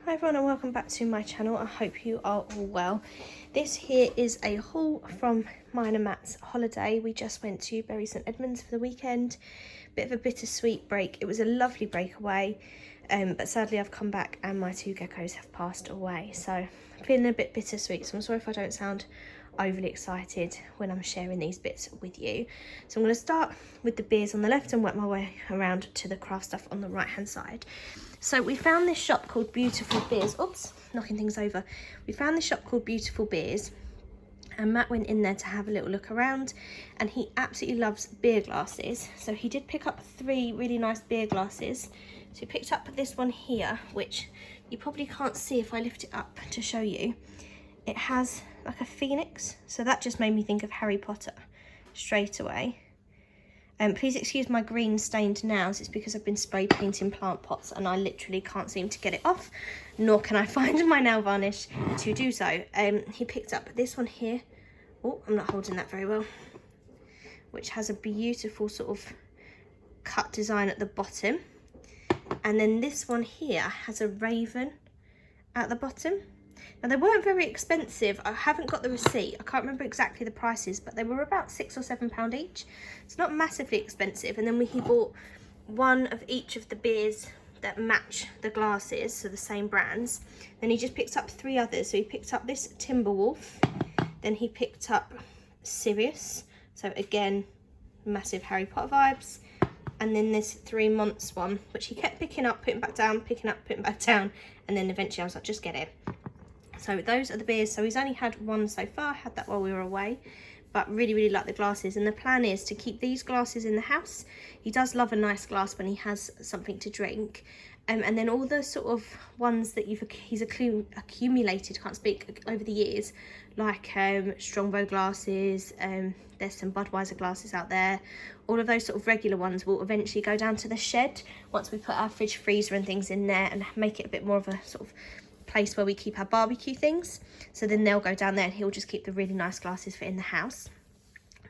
Hi everyone and welcome back to my channel. I hope you are all well. This here is a haul from mine and Matt's holiday. We just went to Bury St Edmunds for the weekend. Bit of a bittersweet break. It was a lovely break away, but sadly I've come back and my two geckos have passed away. So I'm feeling a bit bittersweet, so I'm sorry if I don't sound overly excited when I'm sharing these bits with you. So I'm going to start with the beers on the left and work my way around to the craft stuff on the right hand side. So we found this shop called Beautiful Beers. Oops, knocking things over. We found this shop called Beautiful Beers and Matt went in there to have a little look around, and he absolutely loves beer glasses. So he did pick up 3 really nice beer glasses. So he picked up this one here, which you probably can't see if I lift it up to show you. It has like a phoenix, so that just made me think of Harry Potter straight away. Please excuse my green stained nails, it's because I've been spray painting plant pots and I literally can't seem to get it off, nor can I find my nail varnish to do so. He picked up this one here. Oh, I'm not holding that very well. Which has a beautiful sort of cut design at the bottom. And then this one here has a raven at the bottom. Now they weren't very expensive. I haven't got the receipt. I can't remember exactly the prices, but they were about £6 or £7 each. It's not massively expensive. And then he bought one of each of the beers that match the glasses, so the same brands. Then he just picked up 3 others. So he picked up this Timberwolf. Then he picked up Sirius. So again, massive Harry Potter vibes. And then this 3 months one, which he kept picking up, putting back down, picking up, putting back down. And then eventually I was like, just get it. So those are the beers. So he's only had one so far. I had that while we were away, but really like the glasses. And the plan is to keep these glasses in the house. He does love a nice glass when he has something to drink. And then all the sort of ones that he's accumulated, can't speak, over the years, like Strongbow glasses, there's some Budweiser glasses out there. All of those sort of regular ones will eventually go down to the shed once we put our fridge, freezer and things in there and make it a bit more of a sort of place where we keep our barbecue things. So then they'll go down there and he'll just keep the really nice glasses for in the house.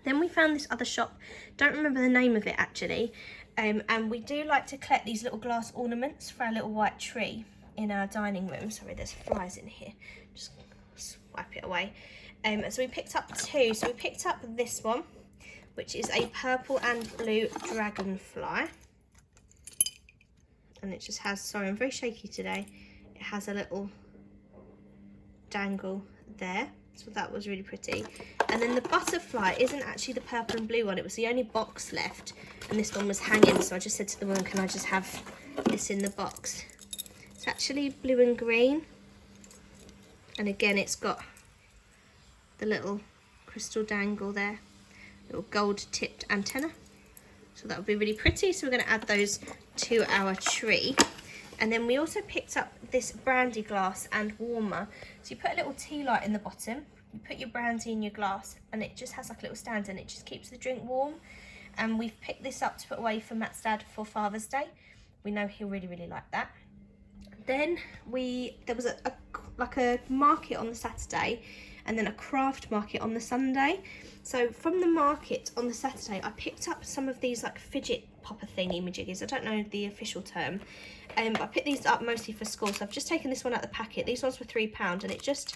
Then we found this other shop, don't remember the name of it actually, and we do like to collect these little glass ornaments for our little white tree in our dining room. Sorry, there's flies in here, just swipe it away. So we picked up 2. So we picked up this one, which is a purple and blue dragonfly, and it just has, sorry I'm very shaky today, it has a little dangle there, so that was really pretty. And then the butterfly isn't actually the purple and blue one, it was the only box left and this one was hanging, so I just said to the woman, can I just have this in the box? It's actually blue and green, and again it's got the little crystal dangle there, little gold tipped antenna, so that would be really pretty. So we're going to add those to our tree. And then we also picked up this brandy glass and warmer. So you put a little tea light in the bottom, you put your brandy in your glass, and it just has like a little stand and it just keeps the drink warm. And we've picked this up to put away for Matt's dad for Father's Day. We know he'll really like that. Then there was a market on the Saturday and then a craft market on the Sunday. So from the market on the Saturday, I picked up some of these like fidget popper thingy majiggies. I don't know the official term. But I picked these up mostly for school. So I've just taken this one out of the packet. These ones were £3 and it just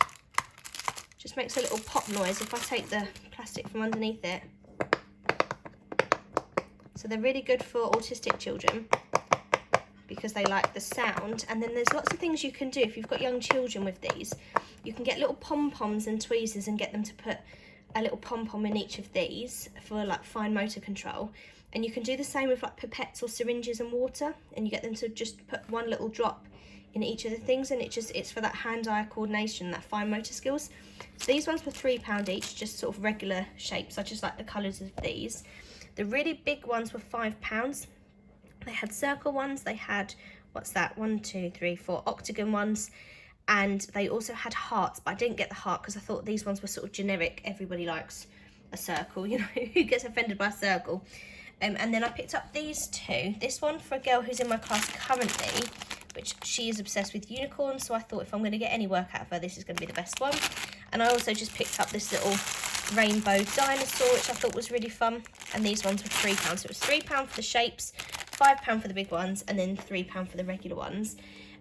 makes a little pop noise if I take the plastic from underneath it. So they're really good for autistic children because they like the sound. And then there's lots of things you can do if you've got young children with these. You can get little pom-poms and tweezers and get them to put a little pom-pom in each of these for like fine motor control. And you can do the same with like pipettes or syringes and water, and you get them to just put one little drop in each of the things, and it's for that hand-eye coordination, that fine motor skills. So these ones were £3 each, just sort of regular shapes. I just like the colours of these. The really big ones were £5. They had circle ones, they had, what's that, 1, 2, 3, 4 octagon ones, and they also had hearts, but I didn't get the heart because I thought these ones were sort of generic. Everybody likes a circle, you know, who gets offended by a circle? And then I picked up these 2. This one for a girl who's in my class currently, which she is obsessed with unicorns, so I thought if I'm going to get any work out of her, this is going to be the best one. And I also just picked up this little rainbow dinosaur, which I thought was really fun, and these ones were £3. So it was £3 for the shapes, £5 for the big ones, and then £3 for the regular ones.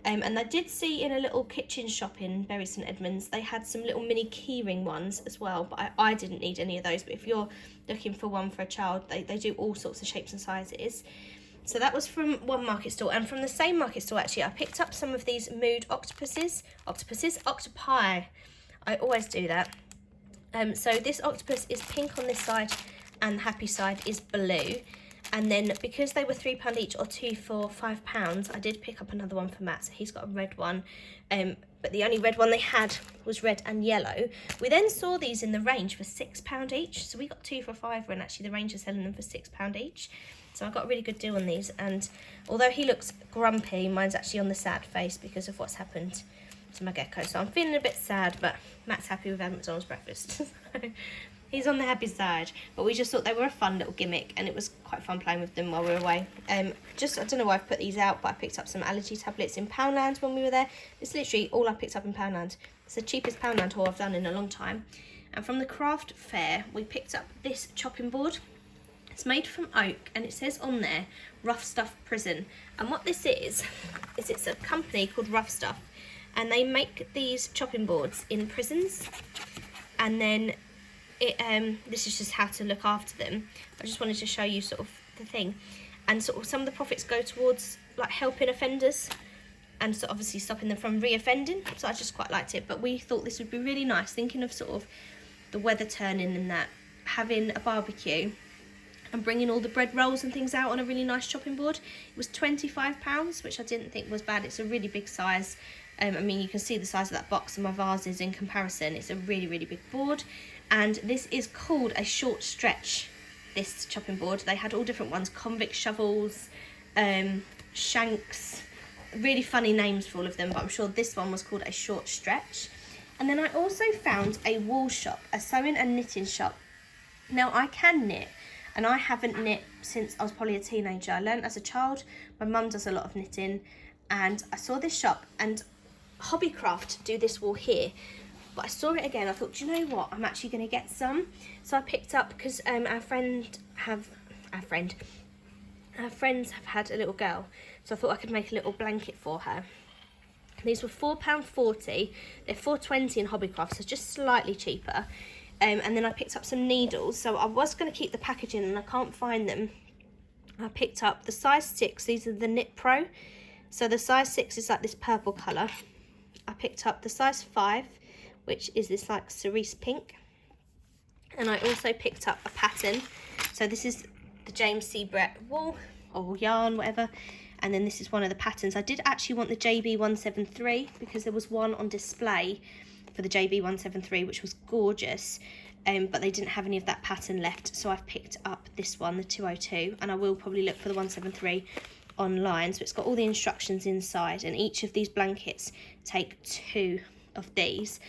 And I did see in a little kitchen shop in Bury St Edmunds, they had some little mini keyring ones as well, but I didn't need any of those. But if you're looking for one for a child, they do all sorts of shapes and sizes. So that was from one market store, and from the same market store actually I picked up some of these mood octopi. I always do that. So this octopus is pink on this side and the happy side is blue. And then because they were £3 each or 2 for £5, I did pick up another one for Matt. So he's got a red one, but the only red one they had was red and yellow. We then saw these in the range for £6 each. So we got 2 for £5 when actually the range is selling them for £6 each. So I got a really good deal on these. And although he looks grumpy, mine's actually on the sad face because of what's happened to my gecko. So I'm feeling a bit sad, but Matt's happy with McDonald's breakfast. He's on the happy side, but we just thought they were a fun little gimmick, and it was quite fun playing with them while we were away. I don't know why I've put these out, but I picked up some allergy tablets in Poundland when we were there. It's literally all I picked up in Poundland. It's the cheapest Poundland haul I've done in a long time. And from the craft fair, we picked up this chopping board. It's made from oak, and it says on there, Rough Stuff Prison. And what this is it's a company called Rough Stuff, and they make these chopping boards in prisons. And then this is just how to look after them. I just wanted to show you sort of the thing, and sort of some of the profits go towards like helping offenders and so obviously stopping them from re-offending. So I just quite liked it, but we thought this would be really nice, thinking of sort of the weather turning and that, having a barbecue and bringing all the bread rolls and things out on a really nice chopping board. It was £25, which I didn't think was bad. It's a really big size. I mean, you can see the size of that box and my vases in comparison. It's a really, really big board. And this is called a short stretch, this chopping board. They had all different ones, convict shovels, shanks, really funny names for all of them, but I'm sure this one was called a short stretch. And then I also found a wool shop, a sewing and knitting shop. Now I can knit, and I haven't knit since I was probably a teenager. I learned as a child. My mum does a lot of knitting, and I saw this shop, and Hobbycraft do this wool here. But I saw it again, I thought, do you know what, I'm actually going to get some. So I picked up, because our friends have had a little girl, so I thought I could make a little blanket for her. These were £4.40, they're £4.20 in Hobbycraft, so just slightly cheaper. And then I picked up some needles, so I was going to keep the packaging and I can't find them. I picked up the size 6, these are the Knit Pro, so the size 6 is like this purple colour. I picked up the size 5, which is this like cerise pink, and I also picked up a pattern. So this is the James C. Brett wool or yarn, whatever, and then this is one of the patterns. I did actually want the JB173 because there was one on display for the JB173 which was gorgeous, but they didn't have any of that pattern left, so I've picked up this one, the 202, and I will probably look for the 173 online. So it's got all the instructions inside, and each of these blankets take 2 of these.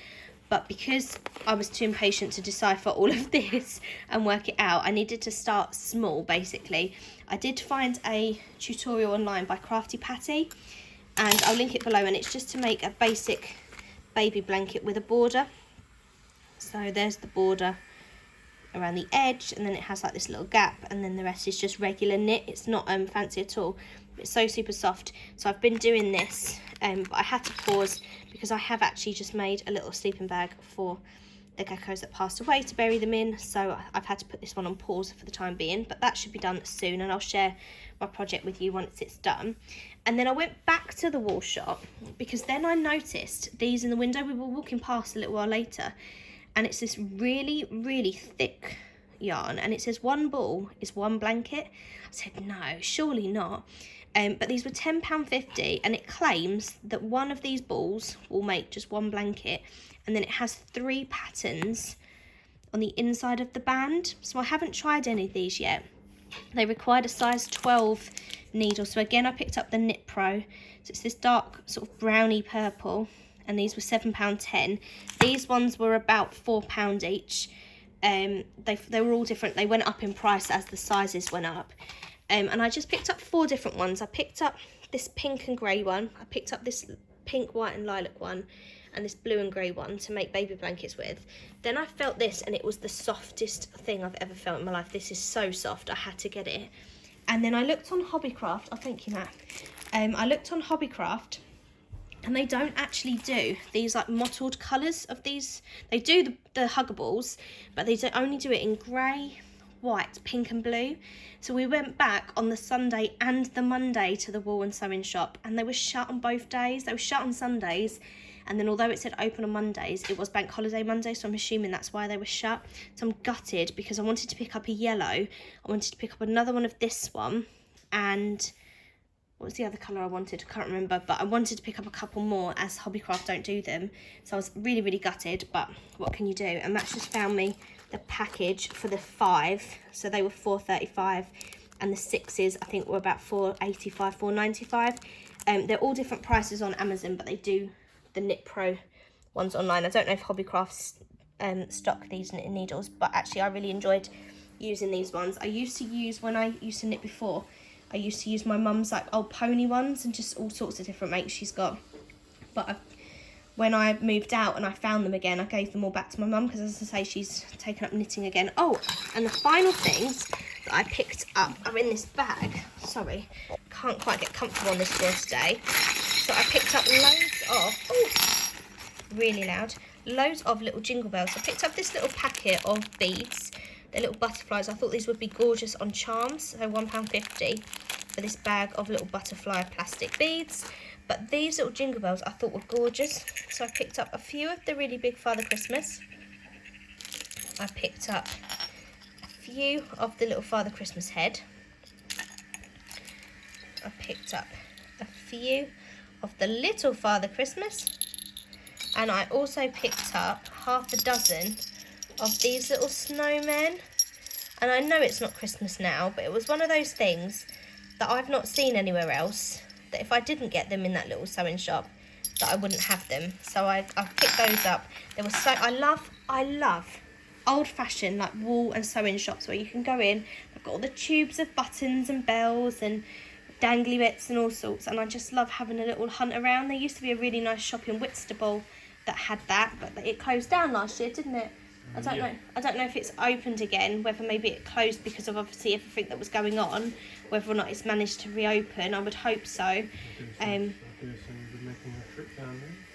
But because I was too impatient to decipher all of this and work it out, I needed to start small, basically. I did find a tutorial online by Crafty Patty, and I'll link it below, and it's just to make a basic baby blanket with a border. So there's the border around the edge, and then it has like this little gap, and then the rest is just regular knit. It's not fancy at all. It's so super soft. So I've been doing this, but I had to pause because I have actually just made a little sleeping bag for the geckos that passed away to bury them in. So I've had to put this one on pause for the time being, but that should be done soon, and I'll share my project with you once it's done. And then I went back to the wool shop because then I noticed these in the window. We were walking past a little while later, and it's this really, really thick yarn, and it says 1 ball is 1 blanket. I said, no, surely not. But these were £10.50, and it claims that one of these balls will make just 1 blanket, and then it has 3 patterns on the inside of the band. So I haven't tried any of these yet. They required a size 12 needle. So again, I picked up the Knit Pro. So it's this dark sort of browny purple, and these were £7.10. These ones were about £4 each. They were all different. They went up in price as the sizes went up. And I just picked up 4 different ones. I picked up this pink and grey one. I picked up this pink, white and lilac one, and this blue and grey one to make baby blankets with. Then I felt this, and it was the softest thing I've ever felt in my life. This is so soft, I had to get it. And then I looked on Hobbycraft. Oh, thank you, Matt. I looked on Hobbycraft, And they don't actually do these like mottled colours of these. They do the Huggables, but they only do it in grey, white, pink and blue. So we went back on the Sunday and the Monday to the wool and sewing shop, and they were shut on both days. They were shut on Sundays, and then although it said open on Mondays, it was bank holiday Monday, so I'm assuming that's why they were shut. So I'm gutted because I wanted to pick up a yellow. I wanted to pick up another one of this one, and what was the other colour I wanted? I can't remember, but I wanted to pick up a couple more as Hobbycraft don't do them. So I was really, really gutted, but what can you do? And Matt's just found me the package for the 5. So they were $4.35, and the 6s I think were about $4.85, $4.95. They're all different prices on Amazon, but they do the Knit Pro ones online. I don't know if Hobbycrafts stock these knitting needles, but actually I really enjoyed using these ones. I used to use, when I used to knit before, I used to use my mum's like old pony ones and just all sorts of different makes she's got. But when I moved out and I found them again, I gave them all back to my mum because, as I say, she's taken up knitting again. Oh, and the final things that I picked up are in this bag. Sorry, can't quite get comfortable on this floor today. So I picked up loads of, really loud, loads of little jingle bells. I picked up this little packet of beads. They're little butterflies. I thought these would be gorgeous on charms, so £1.50 for this bag of little butterfly plastic beads. But these little jingle bells I thought were gorgeous, so I picked up a few of the really big Father Christmas. I picked up a few of the little Father Christmas head. I picked up a few of the little Father Christmas. And I also picked up half a dozen of these little snowmen. And I know it's not Christmas now, but it was one of those things that I've not seen anywhere else, that if I didn't get them in that little sewing shop, that I wouldn't have them. So I've picked those up. There was so, I love old-fashioned like wool and sewing shops where you can go in. I've got all the tubes of buttons and bells and dangly bits and all sorts, and I just love having a little hunt around. There used to be a really nice shop in Whitstable that had that, but it closed down last year, didn't it? I don't know. I don't know if it's opened again, whether maybe it closed because of obviously everything that was going on, whether or not it's managed to reopen. I would hope so.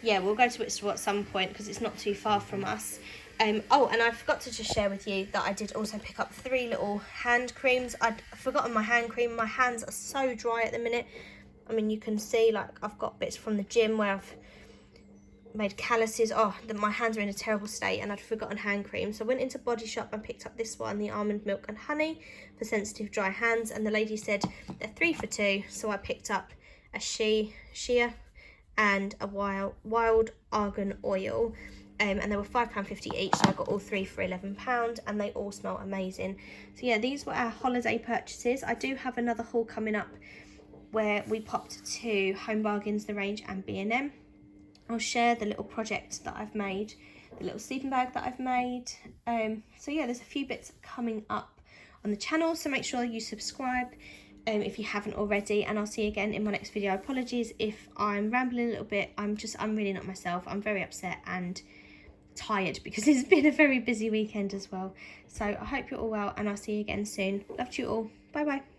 Yeah, we'll go to Whitstable at some point because it's not too far from us. Oh, and I forgot to just share with you that I did also pick up 3 little hand creams. I'd forgotten my hand cream. My hands are so dry at the minute. I mean, you can see, like, I've got bits from the gym where I've made calluses. Oh, my hands are in a terrible state, and I'd forgotten hand cream. So I went into Body Shop and picked up this one, the Almond Milk and Honey for sensitive dry hands. And the lady said they're 3 for £2. So I picked up a shea and a wild argan oil. And they were £5.50 each, so I got all 3 for £11, and they all smell amazing. So yeah, these were our holiday purchases. I do have another haul coming up where we popped to Home Bargains, The Range and B&M. I'll share the little project that I've made, the little sleeping bag that I've made. So yeah, there's a few bits coming up on the channel, so make sure you subscribe if you haven't already, and I'll see you again in my next video. Apologies if I'm rambling a little bit. I'm really not myself. I'm very upset and tired because it's been a very busy weekend as well. So I hope you're all well, and I'll see you again soon. Love to you all. Bye bye.